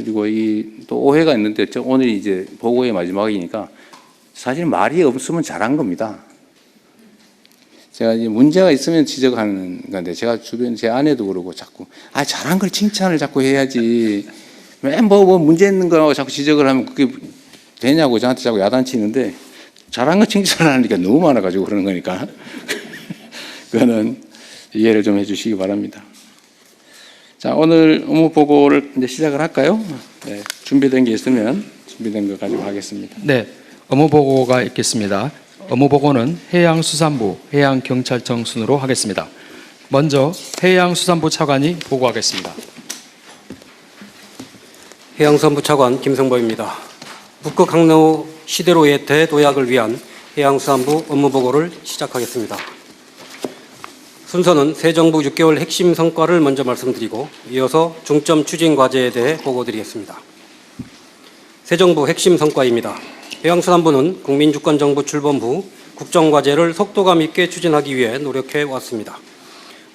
그리고 이 또 오해가 있는데 오늘 이제 보고의 마지막이니까 사실 말이 없으면 잘한 겁니다. 제가 이제 문제가 있으면 지적하는 건데 제가 주변 제 아내도 그러고 자꾸 잘한 걸 칭찬을 자꾸 해야지 맨 뭐 문제 있는 거라고 자꾸 지적을 하면 그게 되냐고 저한테 자꾸 야단치는데 잘한 거 칭찬을 하니까 너무 많아가지고 그러는 거니까 그거는 이해를 좀 해주시기 바랍니다. 자, 오늘 업무 보고를 이제 시작을 할까요? 네, 준비된 게 있으면 준비된 거 가지고 하겠습니다. 네, 업무 보고가 있겠습니다. 업무 보고는 해양수산부, 해양경찰청 순으로 하겠습니다. 먼저 해양수산부 차관이 보고하겠습니다. 해양수산부 차관 김성보입니다. 북극 항로 시대로의 대도약을 위한 해양수산부 업무 보고를 시작하겠습니다. 순서는 새 정부 6개월 핵심 성과를 먼저 말씀드리고 이어서 중점 추진 과제에 대해 보고드리겠습니다. 새 정부 핵심 성과입니다. 해양수산부는 국민주권정부 출범 후 국정과제를 속도감 있게 추진하기 위해 노력해 왔습니다.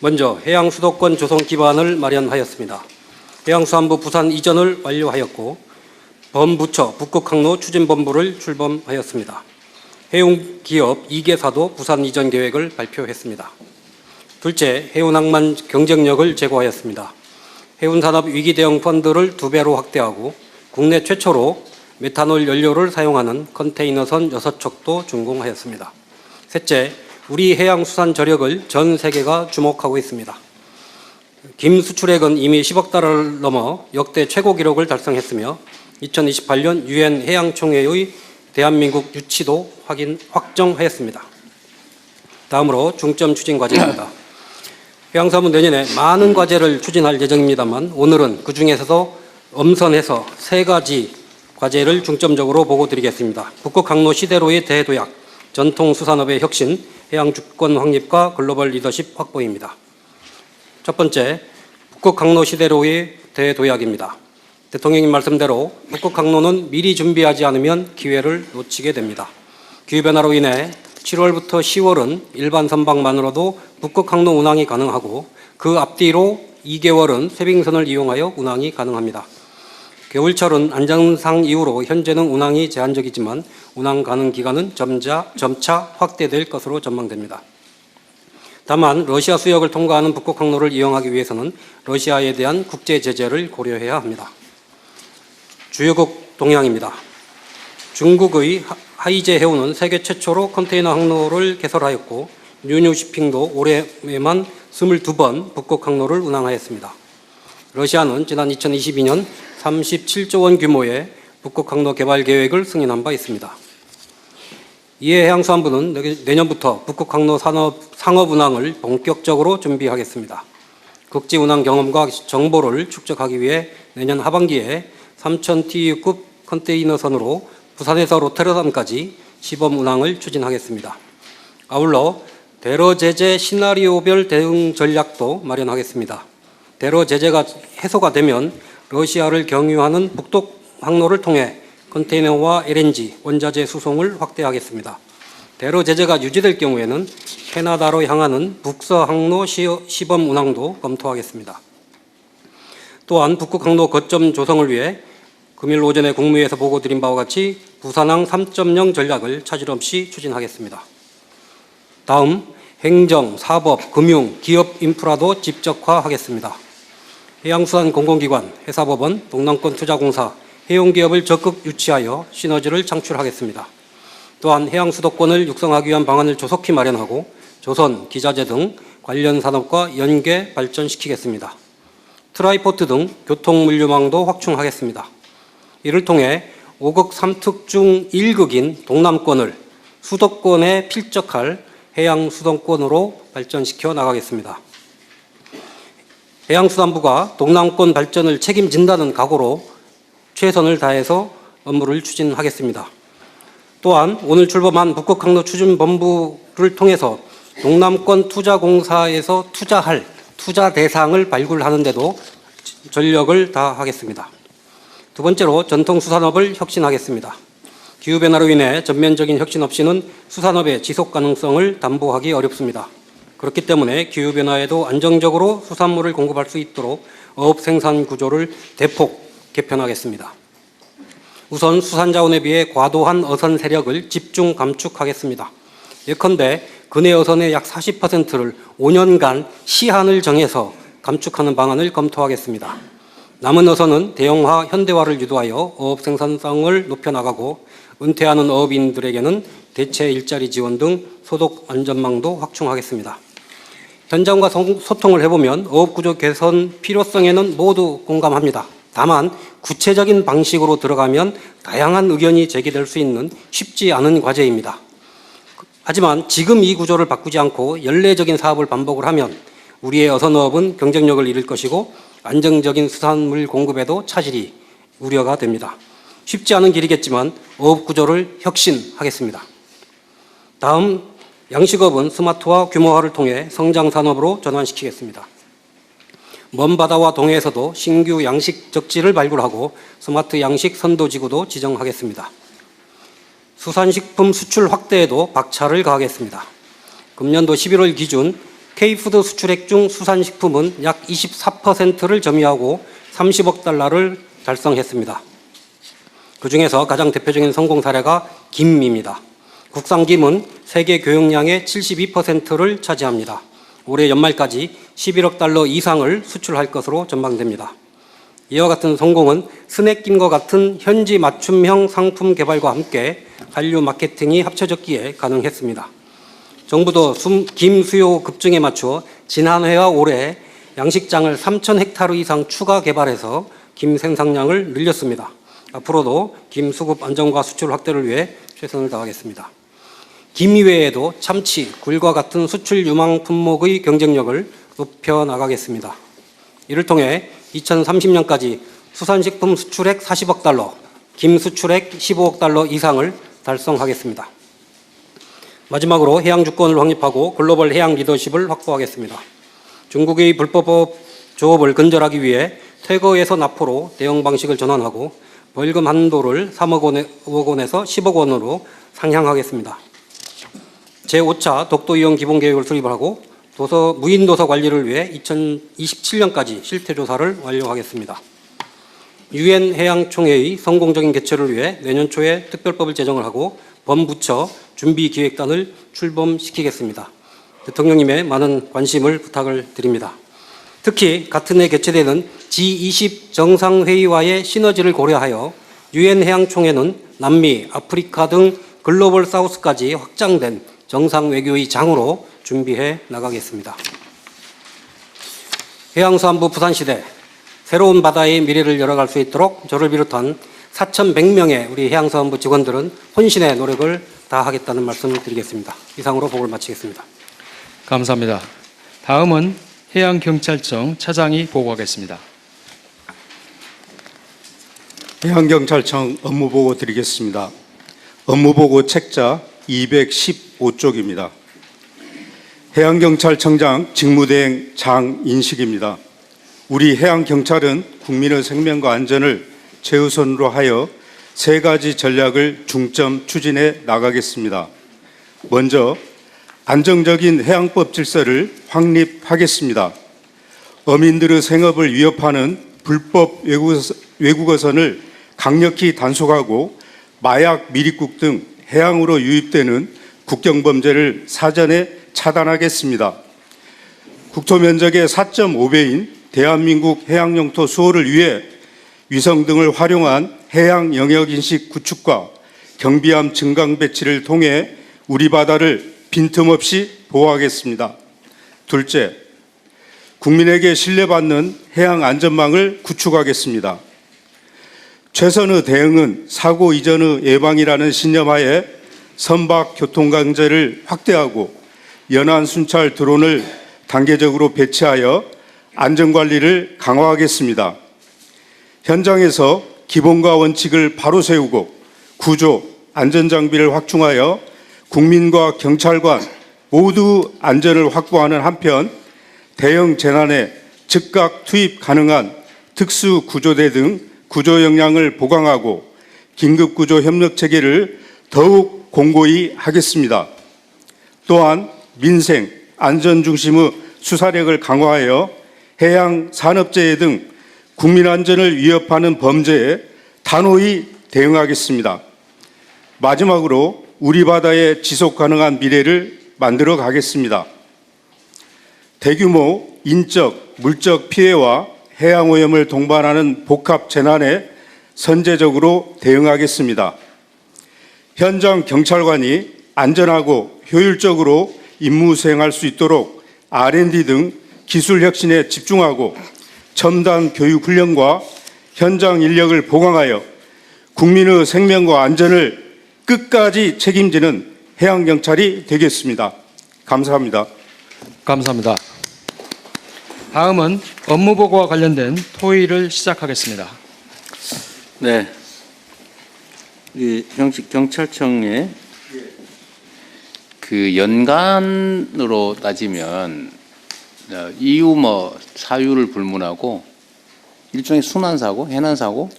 먼저 해양수도권 조성 기반을 마련하였습니다. 해양수산부 부산 이전을 완료하였고 범부처 북극항로 추진본부를 출범하였습니다. 해운기업 2개사도 부산 이전 계획을 발표했습니다. 둘째, 해운항만 경쟁력을 제고하였습니다. 해운산업 위기대응 펀드를 2배로 확대하고 국내 최초로 메탄올 연료를 사용하는 컨테이너선 6척도 준공하였습니다. 셋째, 우리 해양수산 저력을 전 세계가 주목하고 있습니다. 김 수출액은 이미 10억 달러를 넘어 역대 최고 기록을 달성했으며 2028년 UN 해양총회의 대한민국 유치도 확정하였습니다. 다음으로 중점 추진 과제입니다. 해양수산부 내년에 많은 과제를 추진할 예정입니다만 오늘은 그중에서도 엄선해서 3가지 과제를 중점적으로 보고드리겠습니다. 북극항로 시대로의 대도약, 전통수산업의 혁신, 해양주권 확립과 글로벌 리더십 확보입니다. 첫 번째, 북극항로 시대로의 대도약입니다. 대통령님 말씀대로 북극항로는 미리 준비하지 않으면 기회를 놓치게 됩니다. 기후변화로 인해 7월부터 10월은 일반 선박만으로도 북극항로 운항이 가능하고 그 앞뒤로 2개월은 쇄빙선을 이용하여 운항이 가능합니다. 겨울철은 안전상 이유로 현재는 운항이 제한적이지만 운항 가능 기간은 점차 확대될 것으로 전망됩니다. 다만 러시아 수역을 통과하는 북극항로를 이용하기 위해서는 러시아에 대한 국제 제재를 고려해야 합니다. 주요국 동향입니다. 중국의 하이제 해운은 세계 최초로 컨테이너 항로를 개설하였고 뉴뉴시핑도 올해에만 22번 북극 항로를 운항하였습니다. 러시아는 지난 2022년 37조 원 규모의 북극 항로 개발 계획을 승인한 바 있습니다. 이에 해양수산부는 내년부터 북극 항로 상업 운항을 본격적으로 준비하겠습니다. 국지 운항 경험과 정보를 축적하기 위해 내년 하반기에 3,000TEU급 컨테이너선으로 부산에서 로테르담까지 시범 운항을 추진하겠습니다. 아울러 대러 제재 시나리오별 대응 전략도 마련하겠습니다. 대러 제재가 해소가 되면 러시아를 경유하는 북독 항로를 통해 컨테이너와 LNG, 원자재 수송을 확대하겠습니다. 대러 제재가 유지될 경우에는 캐나다로 향하는 북서 항로 시범 운항도 검토하겠습니다. 또한 북극 항로 거점 조성을 위해 금일 오전에 국무회에서 보고드린 바와 같이 부산항 3.0 전략을 차질 없이 추진하겠습니다. 다음, 행정, 사법, 금융, 기업 인프라도 집적화하겠습니다. 해양수산 공공기관, 해사법원, 동남권투자공사, 해운기업을 적극 유치하여 시너지를 창출하겠습니다. 또한 해양수도권을 육성하기 위한 방안을 조속히 마련하고 조선, 기자재 등 관련 산업과 연계 발전시키겠습니다. 트라이포트 등 교통물류망도 확충하겠습니다. 이를 통해 5극 3특 중 1극인 동남권을 수도권에 필적할 해양수도권으로 발전시켜 나가겠습니다. 해양수산부가 동남권 발전을 책임진다는 각오로 최선을 다해서 업무를 추진하겠습니다. 또한 오늘 출범한 북극항로 추진본부를 통해서 동남권 투자공사에서 투자할 투자 대상을 발굴하는 데도 전력을 다하겠습니다. 두 번째로 전통수산업을 혁신하겠습니다. 기후변화로 인해 전면적인 혁신 없이는 수산업의 지속 가능성을 담보하기 어렵습니다. 그렇기 때문에 기후변화에도 안정적으로 수산물을 공급할 수 있도록 어업 생산 구조를 대폭 개편하겠습니다. 우선 수산자원에 비해 과도한 어선 세력을 집중 감축하겠습니다. 예컨대 근해 어선의 약 40%를 5년간 시한을 정해서 감축하는 방안을 검토하겠습니다. 남은 어선은 대형화, 현대화를 유도하여 어업 생산성을 높여나가고 은퇴하는 어업인들에게는 대체 일자리 지원 등 소득 안전망도 확충하겠습니다. 현장과 소통을 해보면 어업구조 개선 필요성에는 모두 공감합니다. 다만 구체적인 방식으로 들어가면 다양한 의견이 제기될 수 있는 쉽지 않은 과제입니다. 하지만 지금 이 구조를 바꾸지 않고 연례적인 사업을 반복을 하면 우리의 어선어업은 경쟁력을 잃을 것이고 안정적인 수산물 공급에도 차질이 우려가 됩니다. 쉽지 않은 길이겠지만 어업 구조를 혁신하겠습니다. 다음, 양식업은 스마트화, 규모화를 통해 성장 산업으로 전환시키겠습니다. 먼 바다와 동해에서도 신규 양식 적지를 발굴하고 스마트 양식 선도지구도 지정하겠습니다. 수산식품 수출 확대에도 박차를 가하겠습니다. 금년도 11월 기준 K푸드 수출액 중 수산식품은 약 24%를 점유하고 30억 달러를 달성했습니다. 그중에서 가장 대표적인 성공 사례가 김입니다. 국산 김은 세계 교역량의 72%를 차지합니다. 올해 연말까지 11억 달러 이상을 수출할 것으로 전망됩니다. 이와 같은 성공은 스낵김과 같은 현지 맞춤형 상품 개발과 함께 한류 마케팅이 합쳐졌기에 가능했습니다. 정부도 김 수요 급증에 맞춰 지난해와 올해 양식장을 3,000헥타르 이상 추가 개발해서 김 생산량을 늘렸습니다. 앞으로도 김 수급 안정과 수출 확대를 위해 최선을 다하겠습니다. 김 이외에도 참치, 굴과 같은 수출 유망 품목의 경쟁력을 높여 나가겠습니다. 이를 통해 2030년까지 수산식품 수출액 40억 달러, 김 수출액 15억 달러 이상을 달성하겠습니다. 마지막으로 해양 주권을 확립하고 글로벌 해양 리더십을 확보하겠습니다. 중국의 불법 조업을 근절하기 위해 퇴거에서 납포로 대응 방식을 전환하고 벌금 한도를 3억 원에서 10억 원으로 상향하겠습니다. 제5차 독도 이용 기본계획을 수립을 하고 무인 도서 관리를 위해 2027년까지 실태조사를 완료하겠습니다. 유엔 해양총회의 성공적인 개최를 위해 내년 초에 특별법을 제정을 하고 범부처 준비기획단을 출범시키겠습니다. 대통령님의 많은 관심을 부탁을 드립니다. 특히 같은 해 개최되는 G20 정상회의와의 시너지를 고려하여 유엔 해양총회는 남미, 아프리카 등 글로벌 사우스까지 확장된 정상외교의 장으로 준비해 나가겠습니다. 해양수산부 부산시대, 새로운 바다의 미래를 열어갈 수 있도록 저를 비롯한 4,100명의 우리 해양수산부 직원들은 혼신의 노력을 다하겠다는 말씀을 드리겠습니다. 이상으로 보고를 마치겠습니다. 감사합니다. 다음은 해양경찰청 차장이 보고하겠습니다. 해양경찰청 업무보고 드리겠습니다. 업무보고 책자 215쪽입니다. 해양경찰청장 직무대행 장인식입니다. 우리 해양경찰은 국민의 생명과 안전을 최우선으로 하여 세 가지 전략을 중점 추진해 나가겠습니다. 먼저 안정적인 해양법 질서를 확립하겠습니다. 어민들의 생업을 위협하는 불법 외국어선을 강력히 단속하고 마약, 미립국 등 해양으로 유입되는 국경범죄를 사전에 차단하겠습니다. 국토 면적의 4.5배인 대한민국 해양영토 수호를 위해 위성 등을 활용한 해양 영역인식 구축과 경비함 증강 배치를 통해 우리 바다를 빈틈없이 보호하겠습니다. 둘째, 국민에게 신뢰받는 해양 안전망을 구축하겠습니다. 최선의 대응은 사고 이전의 예방이라는 신념하에 선박 교통강제를 확대하고 연안 순찰 드론을 단계적으로 배치하여 안전관리를 강화하겠습니다. 현장에서 기본과 원칙을 바로 세우고 구조, 안전장비를 확충하여 국민과 경찰관 모두 안전을 확보하는 한편 대형 재난에 즉각 투입 가능한 특수구조대 등 구조 역량을 보강하고 긴급구조 협력 체계를 더욱 공고히 하겠습니다. 또한 민생, 안전 중심의 수사력을 강화하여 해양 산업재해 등 국민 안전을 위협하는 범죄에 단호히 대응하겠습니다. 마지막으로 우리 바다의 지속 가능한 미래를 만들어 가겠습니다. 대규모 인적, 물적 피해와 해양 오염을 동반하는 복합 재난에 선제적으로 대응하겠습니다. 현장 경찰관이 안전하고 효율적으로 임무 수행할 수 있도록 R&D 등 기술 혁신에 집중하고 첨단 교육 훈련과 현장 인력을 보강하여 국민의 생명과 안전을 끝까지 책임지는 해양경찰이 되겠습니다. 감사합니다. 감사합니다. 다음은 업무보고와 관련된 토의를 시작하겠습니다. 네. 이 경찰청에 그 연간으로 따지면 이유 사유를 불문하고 일종의 순환 사고, 해난 사고,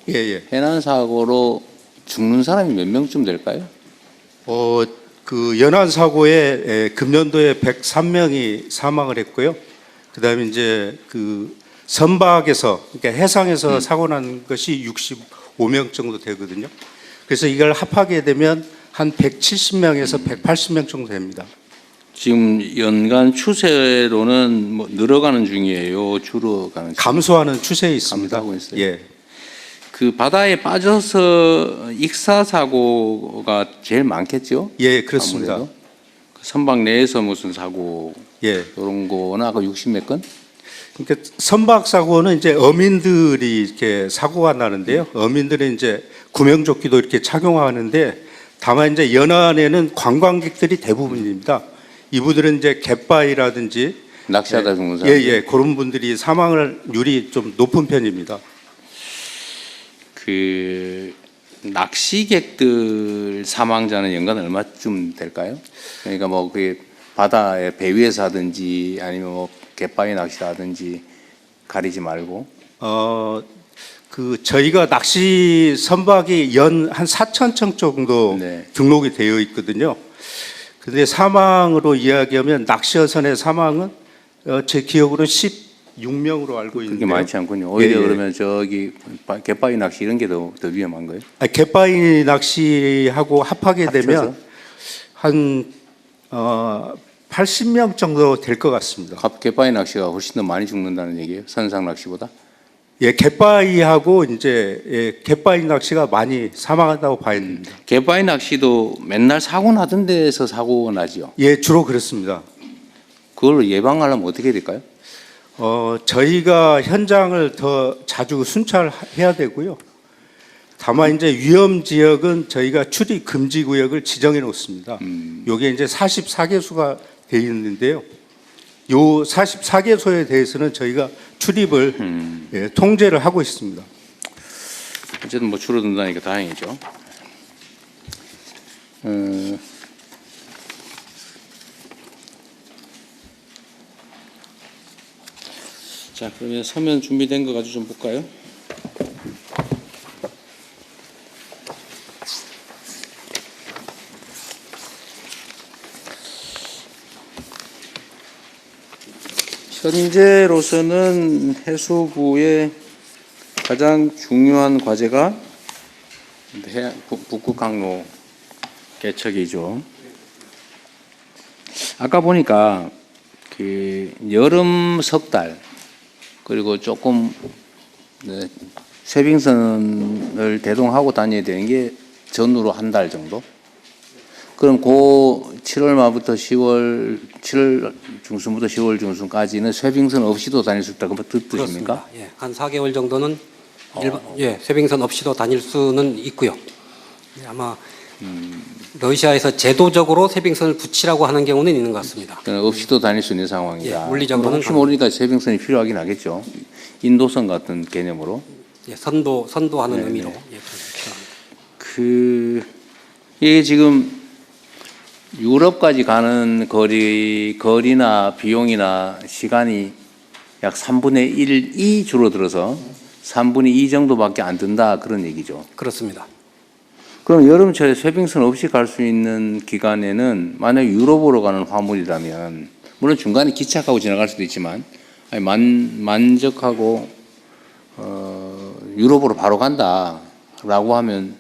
해난 사고로 죽는 사람이 몇 명쯤 될까요? 그 연안 사고에 금년도에 103명이 사망을 했고요. 그다음에 이제 그 선박에서 그러니까 해상에서 사고 난 것이 65명 정도 되거든요. 그래서 이걸 합하게 되면 한 170명에서 180명 정도 됩니다. 지금 연간 추세로는 늘어가는 중이에요. 줄어가는 감소하는 추세에 있습니다. 감소하고 있어요. 예. 그 바다에 빠져서 익사 사고가 제일 많겠죠? 예, 그렇습니다. 아무래도. 선박 내에서 무슨 사고 예. 이런 거나 아까 60몇 건? 그러니까 선박 사고는 이제 어민들이 이렇게 사고가 나는데요. 어민들은 이제 구명조끼도 이렇게 착용하는데 다만 이제 연안에는 관광객들이 대부분입니다. 이분들은 이제 갯바위라든지 낚시하다 죽는 사람. 예, 그런 분들이 사망률이 좀 높은 편입니다. 그 낚시객들 사망자는 연간 얼마쯤 될까요? 그러니까 그게 바다에 배 위에서 하든지 아니면 갯바위 낚시하든지 가리지 말고. 그 저희가 낚시 선박이 연 한 4,000척 정도 네. 등록이 되어 있거든요. 근데 사망으로 이야기하면 낚시어선의 사망은 제 기억으로 16명으로 알고 있는데 그렇게 많지 않군요. 오히려 예. 그러면 저기 갯바위 낚시 이런 게 더 위험한 거예요? 갯바위 낚시하고 합하게 되면 합쳐서? 한 80명 정도 될 것 같습니다. 갯바위 낚시가 훨씬 더 많이 죽는다는 얘기예요? 선상 낚시보다? 예, 갯바위하고 이제 갯바위 낚시가 많이 사망한다고 봐야 됩니다. 갯바위 낚시도 맨날 사고 나던 데서 사고가 나지요. 예, 주로 그렇습니다. 그걸 예방하려면 어떻게 해야 될까요? 저희가 현장을 더 자주 순찰해야 되고요. 다만 이제 위험 지역은 저희가 출입 금지 구역을 지정해 놓습니다. 요게 이제 44개소가 되어 있는데요. 요 44개소에 대해서는 저희가 출입을 통제를 하고 있습니다. 어쨌든 줄어든다니까 다행이죠. 자, 그러면 서면 준비된 거 가지고 좀 볼까요? 현재로서는 해수부의 가장 중요한 과제가 북극 항로 개척이죠. 아까 보니까 그 여름 석 달 그리고 조금 쇠빙선을 대동하고 다녀야 되는 게 전후로 한 달 정도. 그럼 그 7월 말부터 7월 중순부터 10월 중순까지는 쇠빙선 없이도 다닐 수 있다. 그 뜻입니까? 그렇습니다. 예, 한 4개월 정도는 쇠빙선 없이도 다닐 수는 있고요. 예, 아마 러시아에서 제도적으로 쇠빙선을 붙이라고 하는 경우는 있는 것 같습니다. 없이도 다닐 수 있는 상황이다. 예, 물리적으로는 혹시 모르니까 쇠빙선이 필요하긴 하겠죠. 인도선 같은 개념으로. 예, 선도하는 네네. 의미로 예, 필요합니다. 이게 지금 유럽까지 가는 거리나 비용이나 시간이 약 3분의 1이 줄어들어서 3분의 2 정도밖에 안 든다 그런 얘기죠. 그렇습니다. 그럼 여름철에 쇠빙선 없이 갈 수 있는 기간에는 만약 유럽으로 가는 화물이라면 물론 중간에 기착하고 지나갈 수도 있지만 만적하고 유럽으로 바로 간다라고 하면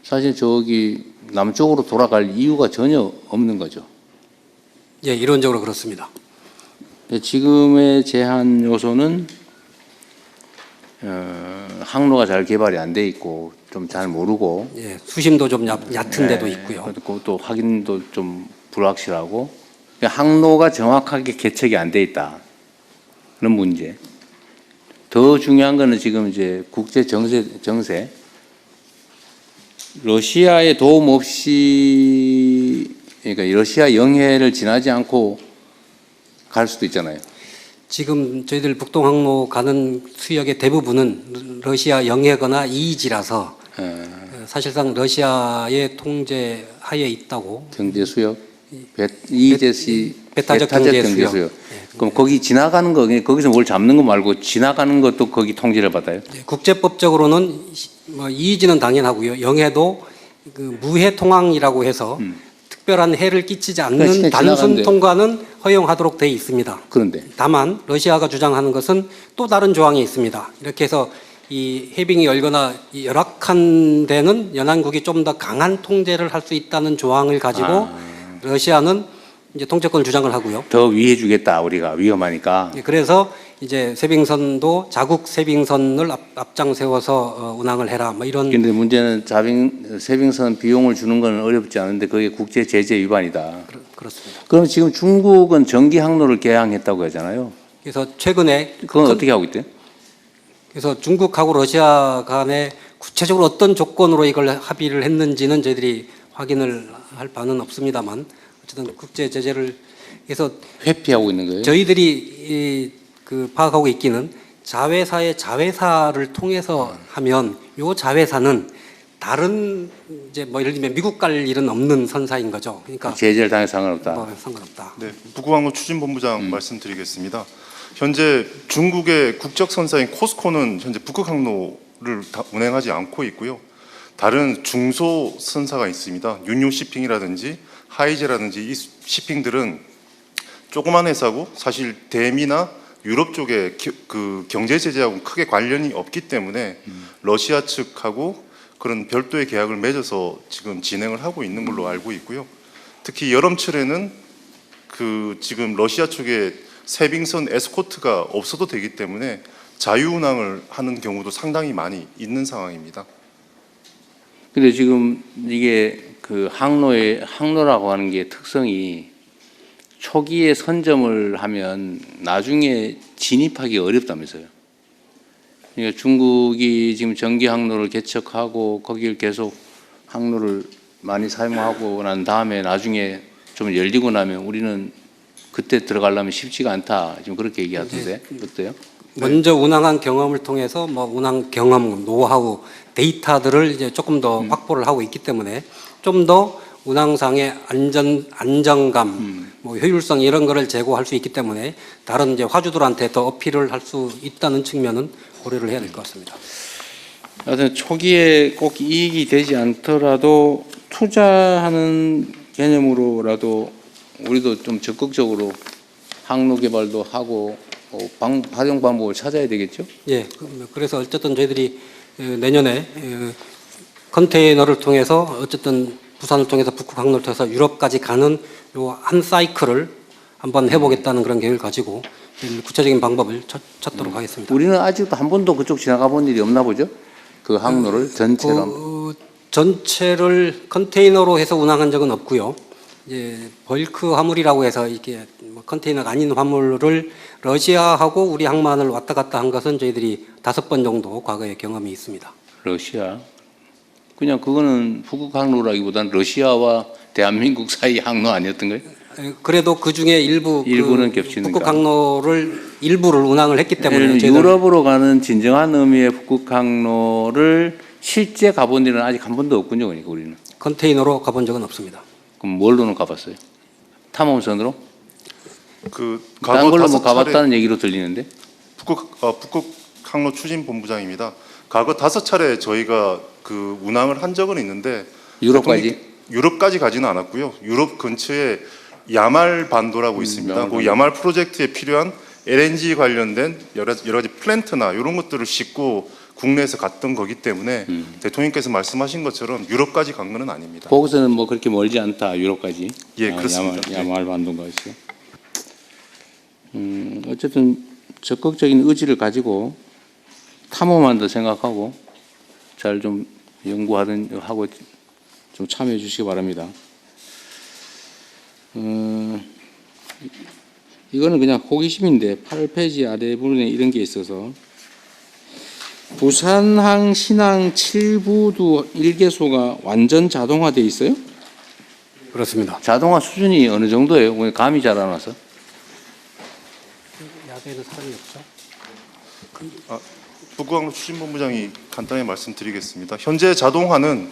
사실 저기 남쪽으로 돌아갈 이유가 전혀 없는 거죠. 예, 이론적으로 그렇습니다. 지금의 제한 요소는 항로가 잘 개발이 안 돼 있고 좀 잘 모르고 예, 수심도 좀 얕은 데도 있고요. 그리고 또 확인도 좀 불확실하고 항로가 정확하게 개척이 안 돼 있다. 그런 문제. 더 중요한 거는 지금 이제 국제 정세 러시아의 도움 없이 그러니까 러시아 영해를 지나지 않고 갈 수도 있잖아요. 지금 저희들 북동항로 가는 수역의 대부분은 러시아 영해거나 이지라서 사실상 러시아의 통제 하에 있다고. 경제 수역, 이제시 배타적 경제 수역. 그럼 거기 지나가는 거 거기서 뭘 잡는 거 말고 지나가는 것도 거기 통제를 받아요? 예, 국제법적으로는 뭐 이지는 당연하고요. 영해도 그 무해 통항이라고 해서 특별한 해를 끼치지 않는 그러니까 단순 지나가는데. 통과는 허용하도록 돼 있습니다. 그런데 다만 러시아가 주장하는 것은 또 다른 조항이 있습니다. 이렇게 해서 이 해빙이 열거나 이 열악한 데는 연안국이 좀 더 강한 통제를 할 수 있다는 조항을 가지고 러시아는 이제 통제권을 주장을 하고요. 더 위해 주겠다 우리가 위험하니까. 예, 그래서 이제 세빙선도 자국 세빙선을 앞장 세워서 운항을 해라. 뭐 이런. 그런데 문제는 세빙선 비용을 주는 건 어렵지 않은데 그게 국제 제재 위반이다. 그렇습니다. 그럼 지금 중국은 전기 항로를 개항했다고 하잖아요. 그래서 최근에 그건 어떻게 하고 있대요? 그래서 중국하고 러시아 간에 구체적으로 어떤 조건으로 이걸 합의를 했는지는 저희들이 확인을 할 바는 없습니다만 어쨌든 국제 제재를 해서 회피하고 있는 거예요. 저희들이 그 파악하고 있기는 자회사의 자회사를 통해서 하면 요 자회사는 다른 이제 뭐 예를 들면 미국 갈 일은 없는 선사인 거죠. 그러니까 제재를 당해 상관없다. 뭐 상관없다. 네, 북구항로 추진본부장 말씀드리겠습니다. 현재 중국의 국적 선사인 코스코는 현재 북극항로를 운행하지 않고 있고요. 다른 중소 선사가 있습니다. 윤유 시핑이라든지 하이제라든지 이 시핑들은 조그만 회사고 사실 대미나 유럽 쪽에 그 경제 제재하고 크게 관련이 없기 때문에 러시아 측하고 그런 별도의 계약을 맺어서 지금 진행을 하고 있는 걸로 알고 있고요. 특히 여름철에는 그 지금 러시아 쪽에 세빙선 에스코트가 없어도 되기 때문에 자유운항을 하는 경우도 상당히 많이 있는 상황입니다. 근데 지금 이게 그 항로라고 하는 게 특성이 초기에 선점을 하면 나중에 진입하기 어렵다면서요. 그러니까 중국이 지금 전기 항로를 개척하고 거기를 계속 항로를 많이 사용하고 난 다음에 나중에 좀 열리고 나면 우리는 그때 들어가려면 쉽지가 않다. 지금 그렇게 얘기하던데 어때요? 먼저 운항한 경험을 통해서 뭐 운항 경험, 노하우, 데이터들을 이제 조금 더 확보를 하고 있기 때문에 좀 더 운항상의 안정감, 뭐 효율성 이런 거를 제고할 수 있기 때문에 다른 이제 화주들한테 더 어필을 할 수 있다는 측면은 고려를 해야 될 것 같습니다. 하여튼 초기에 꼭 이익이 되지 않더라도 투자하는 개념으로라도 우리도 좀 적극적으로 항로 개발도 하고 활용 방법을 찾아야 되겠죠? 예, 그래서 어쨌든 저희들이 내년에 컨테이너를 통해서 어쨌든 부산을 통해서 북극 항로를 통해서 유럽까지 가는 요 한 사이클을 한번 해보겠다는 그런 계획을 가지고 구체적인 방법을 찾도록 하겠습니다. 우리는 아직도 한 번도 그쪽 지나가 본 일이 없나 보죠? 그 항로를 전체로. 전체를 컨테이너로 해서 운항한 적은 없고요. 이제 벌크 화물이라고 해서 이게 뭐 컨테이너가 아닌 화물을 러시아하고 우리 항만을 왔다 갔다 한 것은 저희들이 5번 정도 과거에 경험이 있습니다. 러시아. 그냥 그거는 북극 항로라기보다는 러시아와 대한민국 사이 항로 아니었던 거예요? 그래도 그 중에 일부는 겹치는가? 북극 항로를 일부를 운항을 했기 때문에 저희들 유럽으로 가는 진정한 의미의 북극 항로를 실제 가본 일은 아직 한 번도 없군요. 그러니까 우리는. 컨테이너로 가본 적은 없습니다. 그럼 뭘로는 가봤어요? 탐험선으로? 그 딴 과거 걸로 뭐 5차례 가봤다는 얘기로 들리는데? 북극항로 추진본부장입니다. 과거 5차례 저희가 그 운항을 한 적은 있는데 유럽까지? 유럽까지 가지는 않았고요. 유럽 근처에 야말 반도라고 있습니다. 그 야말 프로젝트에 필요한 LNG 관련된 여러 가지 플랜트나 이런 것들을 싣고 국내에서 갔던 거기 때문에 대통령께서 말씀하신 것처럼 유럽까지 간 건 아닙니다. 거기서는 뭐 그렇게 멀지 않다 유럽까지. 예, 그렇습니다. 야말 반도까지. 어쨌든 적극적인 의지를 가지고 탐험한다 생각하고 잘 좀 연구하든 하고 좀 참여해 주시기 바랍니다. 이거는 그냥 호기심인데 8페이지 아래 부분에 이런 게 있어서 부산항 신항 7부도 1개소가 완전 자동화돼 있어요? 그렇습니다. 자동화 수준이 어느 정도예요? 감이 잘 안 와서. 야외에는 사람이 없죠. 북구항로 추진본부장이 간단히 말씀드리겠습니다. 현재 자동화는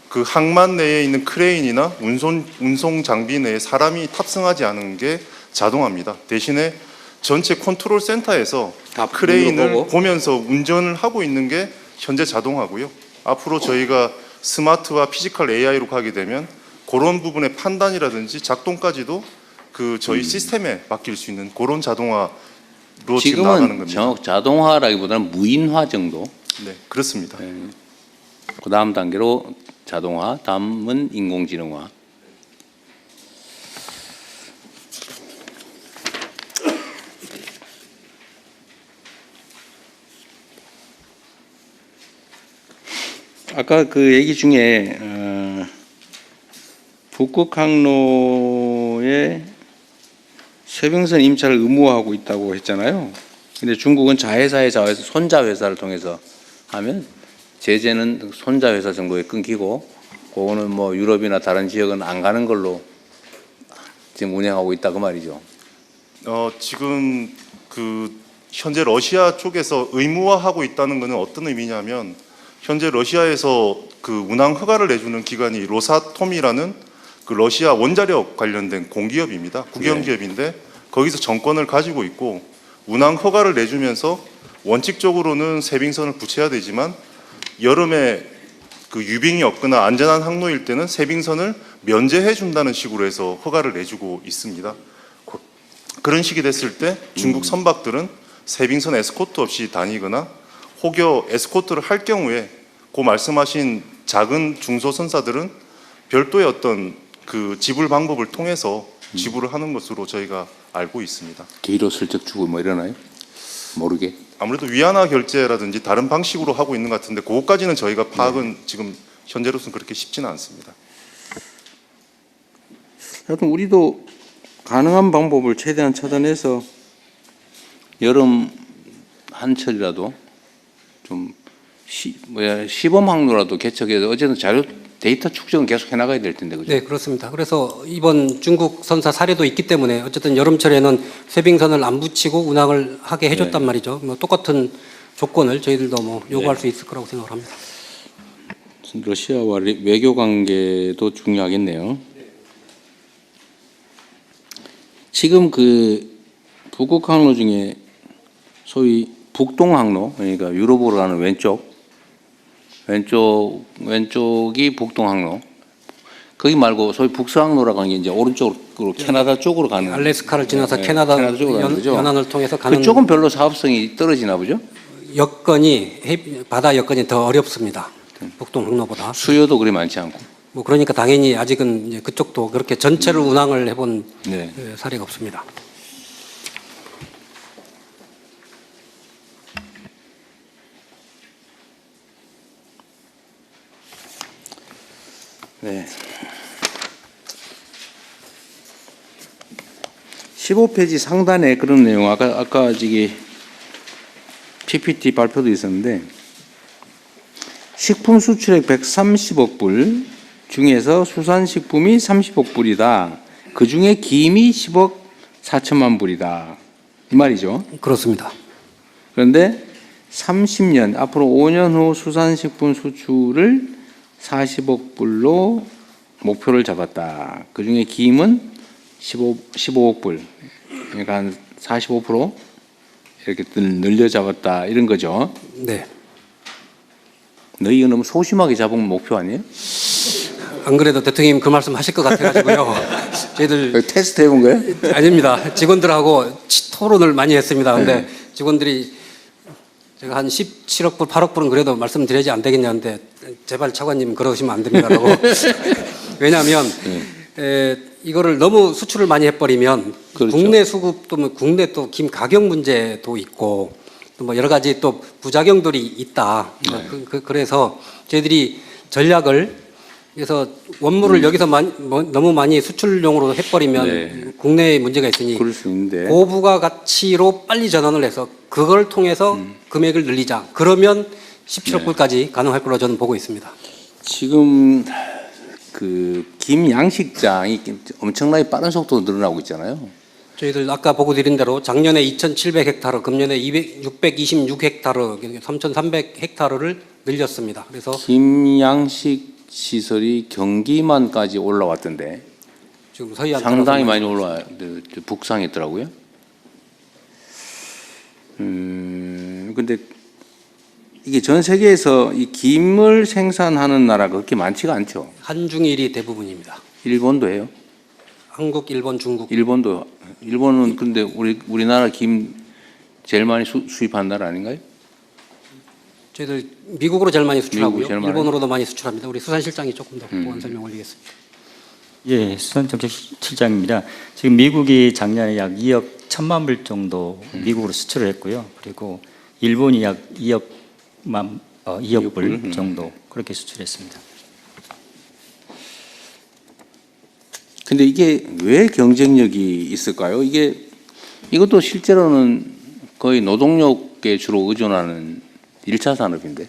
그 항만 내에 있는 크레인이나 운송 장비 내에 사람이 탑승하지 않은 게 자동화입니다. 대신에 전체 컨트롤 센터에서 다 크레인을 보고. 보면서 운전을 하고 있는 게 현재 자동화고요. 앞으로 저희가 스마트와 피지컬 AI로 가게 되면 그런 부분의 판단이라든지 작동까지도 그 저희 시스템에 맡길 수 있는 그런 자동화로 지금 나가는 지금은 겁니다. 자동화라기보다는 무인화 정도. 네, 그렇습니다. 그 다음 단계로 자동화, 다음은 인공지능화. 아까 그 얘기 중에 북극항로에 쇄병선 임차를 의무화하고 있다고 했잖아요. 근데 중국은 자회사의 자회사, 손자회사를 통해서 하면 제재는 손자회사 정도에 끊기고 그거는 뭐 유럽이나 다른 지역은 안 가는 걸로 지금 운영하고 있다 그 말이죠. 지금 그 현재 러시아 쪽에서 의무화하고 있다는 것은 어떤 의미냐면 현재 러시아에서 그 운항 허가를 내주는 기관이 로사톰이라는 그 러시아 원자력 관련된 공기업입니다. 국영기업인데 거기서 정권을 가지고 있고 운항 허가를 내주면서 원칙적으로는 세빙선을 부채야 되지만 여름에 그 유빙이 없거나 안전한 항로일 때는 세빙선을 면제해 준다는 식으로 해서 허가를 내주고 있습니다. 그런 식이 됐을 때 중국 선박들은 세빙선 에스코트 없이 다니거나 혹여 에스코트를 할 경우에 그 말씀하신 작은 중소선사들은 별도의 어떤 그 지불 방법을 통해서 지불을 하는 것으로 저희가 알고 있습니다. 기로 슬쩍 주고 뭐 이러나요? 모르게. 아무래도 위안화 결제라든지 다른 방식으로 하고 있는 것 같은데 그것까지는 저희가 파악은 지금 현재로서는 그렇게 쉽지는 않습니다. 하여튼 우리도 가능한 방법을 최대한 찾아내서 여름 한철이라도 좀 시범 항로라도 개척해서 어쨌든 자료 데이터 축적은 계속 해나가야 될 텐데 그죠? 네, 그렇습니다. 그래서 이번 중국 선사 사례도 있기 때문에 어쨌든 여름철에는 쇄빙선을 안 붙이고 운항을 하게 해줬단 말이죠. 뭐 똑같은 조건을 저희들도 뭐 요구할 수 있을 거라고 생각을 합니다. 러시아와 외교 관계도 중요하겠네요. 지금 그 북극 항로 중에 소위 북동 항로, 그러니까 유럽으로 가는 왼쪽이 북동 항로. 거기 말고 소위 북서 항로라고 하는 게 이제 오른쪽으로 캐나다 쪽으로 가는. 알래스카를 지나서 캐나다 쪽으로 가는 거죠. 연안을 통해서 가는 그쪽은 별로 사업성이 떨어지나 보죠? 바다 여건이 더 어렵습니다. 북동 항로보다. 수요도 그리 많지 않고. 뭐 그러니까 당연히 아직은 이제 그쪽도 그렇게 전체를 운항을 해본 네. 사례가 없습니다. 네. 15페이지 상단에 그런 내용, 아까 저기 PPT 발표도 있었는데, 식품 수출액 130억 불 중에서 수산식품이 30억 불이다. 그 중에 김이 10억 4천만 불이다. 이 말이죠. 그렇습니다. 그런데 30년, 앞으로 5년 후 수산식품 수출을 40억 불로 목표를 잡았다. 그 중에 김은 15억 불, 그러니까 한 45% 이렇게 늘려 잡았다. 이런 거죠. 네. 너희가 너무 소심하게 잡은 목표 아니에요? 안 그래도 대통령님 그 말씀 하실 것 같아가지고요. 저희들 테스트 해본 거예요? 아닙니다. 직원들하고 토론을 많이 했습니다. 근데 직원들이 제가 한 17억 불, 8억 불은 그래도 말씀드려야지 안 되겠냐는데 제발 차관님 그러시면 안 됩니다라고. 왜냐하면 이거를 너무 수출을 많이 해버리면 그렇죠. 국내 수급도 뭐 국내 또 김 가격 문제도 있고 또 뭐 여러 가지 또 부작용들이 있다. 그래서 저희들이 전략을 그래서 원물을 여기서 너무 많이 수출용으로 해버리면 네. 국내에 문제가 있으니 그럴 수 있는데. 고부가 가치로 빨리 전환을 해서 그걸 통해서 금액을 늘리자. 그러면 17억 불까지 가능할 걸로 저는 보고 있습니다. 지금 그 김 양식장이 엄청나게 빠른 속도로 늘어나고 있잖아요. 저희들 아까 보고 드린 대로 작년에 2,700헥타르, 금년에 626헥타르, 3,300헥타르를 늘렸습니다. 그래서 김양식 시설이 경기만까지 올라왔던데 지금 서해안 상당히 많이 올라와요. 북상했더라고요. 근데 이게 전 세계에서 이 김을 생산하는 나라가 그렇게 많지가 않죠. 한중일이 대부분입니다. 일본도 해요. 한국, 일본, 중국. 일본은 근데 우리나라 김 제일 많이 수입하는 나라 아닌가요? 저희들 미국으로 제일 많이 수출하고요. 미국이 제일 많아요? 일본으로도 많이 수출합니다. 우리 수산실장이 조금 더 보완 설명 올리겠습니다. 예, 수산정책실장입니다. 지금 미국이 작년에 약 2억 1천만 불 정도 미국으로 수출을 했고요. 그리고 일본이 약 2억 불 정도 그렇게 수출했습니다. 근데 이게 왜 경쟁력이 있을까요? 이것도 실제로는 거의 노동력에 주로 의존하는 1차 산업인데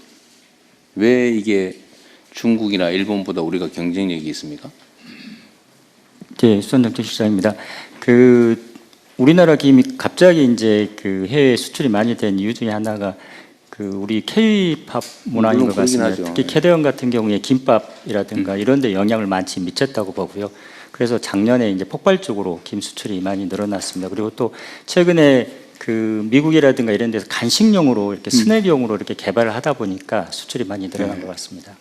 왜 이게 중국이나 일본보다 우리가 경쟁력이 있습니까? 네, 수산정책실장입니다. 우리나라 김이 갑자기 이제 해외 수출이 많이 된 이유 중에 하나가 우리 K-팝 문화인 물론 것 그러긴 같습니다. 하죠. 특히 캐대원 같은 경우에 김밥이라든가 이런 데 영향을 많이 미쳤다고 보고요. 그래서 작년에 이제 폭발적으로 김 수출이 많이 늘어났습니다. 그리고 또 최근에 미국이라든가 이런 데서 간식용으로 이렇게 스낵용으로 이렇게 개발을 하다 보니까 수출이 많이 늘어난 것 같습니다.